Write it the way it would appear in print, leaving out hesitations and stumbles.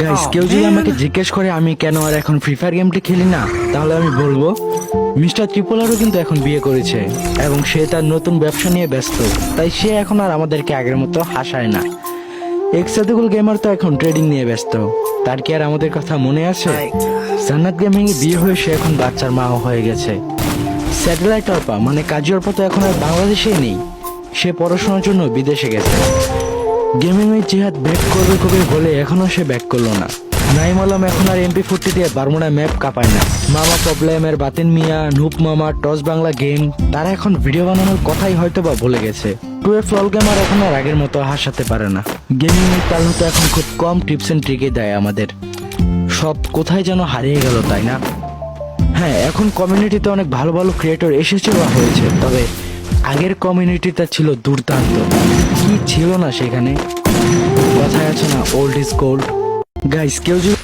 Guys কেউ যদি আমাকে জিজ্ঞেস করে আমি কেন আর এখন ফ্রি ফায়ার গেমটি খেলি না, তাহলে আমি বলবো মিস্টার ত্রিপোলারও কিন্তু এখন বিয়ে করেছে এবং সে তার নতুন ব্যবসা নিয়ে ব্যস্ত, তাই সে এখন আর আমাদেরকে আগের মতো হাসায় না। এক্সাদুল গেমার তো এখন ট্রেডিং নিয়ে ব্যস্ত, তার কি আর আমাদের কথা মনে আছে? জান্নাত গেমিং এ বিয়ে হয়ে সে এখন বাচ্চার মাও হয়ে গেছে। স্যাটেলাইট অর্পা মানে কাজী অর্পা তো এখন আর বাংলাদেশেই নেই, সে পড়াশোনার জন্য বিদেশে গেছে। গেমিং এর জিহাদ ব্যাক করবে কবে বলে এখনো সে ব্যাক করলো না। নাইম আলম এখন আর MP40 দিয়ে বারমুডা ম্যাপ কাঁপায় না। মামা প্রবলেমের বাতিন মিয়া, নুপ মামা, টস বাংলা গেম, তারা এখন ভিডিও বানানোর কথাই হয়তো বা ভুলে গেছে। 12 লল গেমার এখন আর আগের মতো হাসাতে পারে না। গেমিং এর তাল তো এখন খুব কম টিপস এন্ড ট্রিকে দেয় আমাদের, সব কোথায় যেন হারিয়ে গেল, তাই না? হ্যাঁ, এখন কমিউনিটিতে অনেক ভালো ভালো ক্রিয়েটর এসেছে বা হয়েছে, তবে আগের কমিউনিটিটা ছিল দুর্দান্ত। কি ছিল না সেখানে? কথায় আছে না, ওল্ড ইজ গোল্ড। গাইস কেউ যদি